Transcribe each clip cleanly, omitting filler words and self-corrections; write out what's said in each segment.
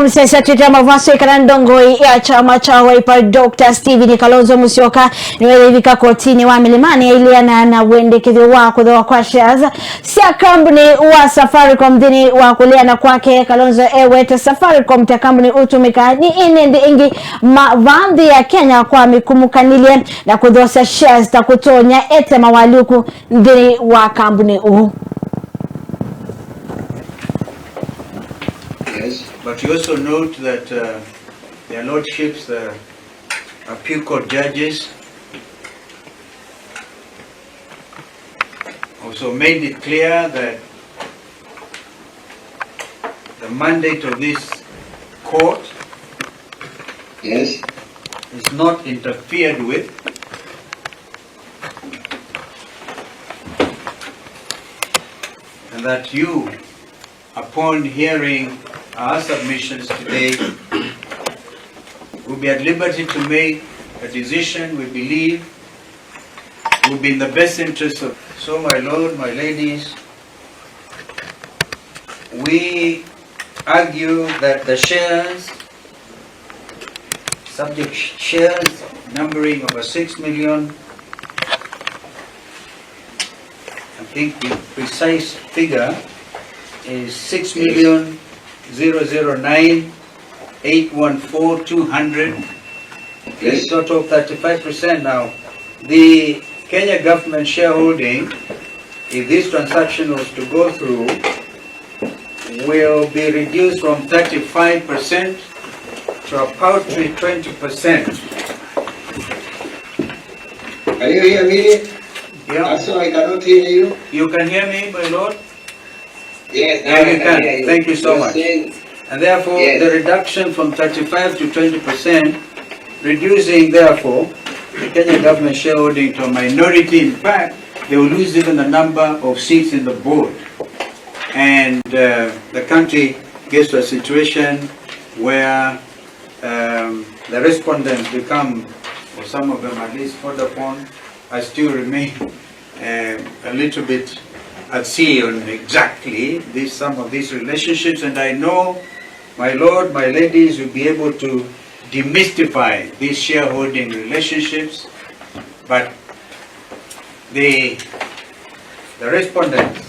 Msesa Twitter Mavaso Ikarandongoi ya chama cha Wiper Dr. Steven Kalonzo Musyoka niwelevika kotini wa milimani iliana na wendekithio wa kuthoa kwa shares sia company wa Safaricom dhini wa kuliana kwake Kalonzo ewete Safaricom ta company utumika ni inende ingi mavandhi ya Kenya kwa mikumukanilie na kuthoa shares ta kutonya ete mawaluku dhini wa company Yes, but you also note that their lordships, the appeal court judges, also made it clear that the mandate of this court Yes. is not interfered with. And that you, upon hearing our submissions today, will be at liberty to make a decision we believe will be in the best interest of. So, my Lord, my ladies, we argue that the shares, subject shares numbering over 6 million, I think the precise figure is 6,009,814,200. Yes. Total of 35%. Now, the Kenya government shareholding, if this transaction was to go through, will be reduced from 35% to a paltry 20%. Can you hear me? Yeah. Also, I cannot hear you. You can hear me, my lord? Yes, Yeah, you can. hear you. Thank you so You're much. saying- And therefore, Yes. the reduction from 35 to 20%, reducing therefore the Kenya government shareholding to a minority. In fact, they will lose even the number of seats in the board. And the country gets to a situation where the respondents become, or some of them at least called upon, I still remain a little bit at sea on exactly some of these relationships, and I know, my lord, my ladies, will be able to demystify these shareholding relationships, but the respondents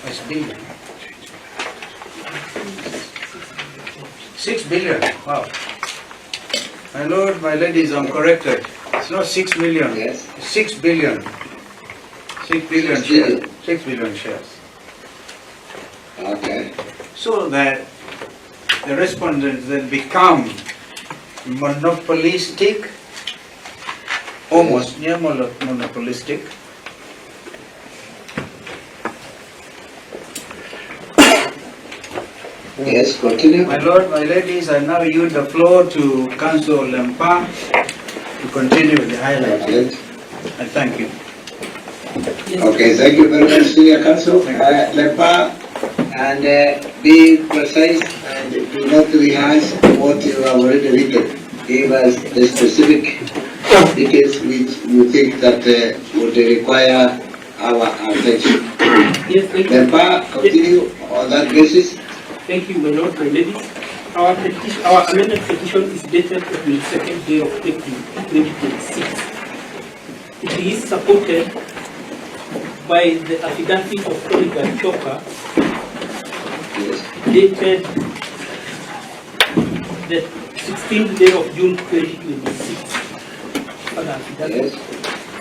must be 6 billion. Wow. My lord, my ladies, I'm corrected. It's not 6 million. Yes. It's 6 billion. 6 billion 6 shares. billion. 6 billion shares. Okay. So that the respondents then become monopolistic, almost near monopolistic. Yes, continue. My lord, my ladies, I now yield the floor to Councillor Lempa to continue with the highlights. Okay. I thank you. Okay, thank you very much, Senior Council. Lepa, and be precise and do not rehash what you have already written. Give us the specific details which you think that would require our attention. Yes, thank you. Lepa, continue on that basis. Thank you, my lord, my ladies. Our amended petition is dated on the 2nd day of April 2026. It is supported by the affidavit of Oliver Choka, Yes. dated the 16th day of June 2026. Further affidavit. Yes.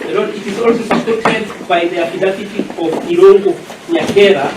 My lord, it is also supported by the affidavit of Irongo Nyakera,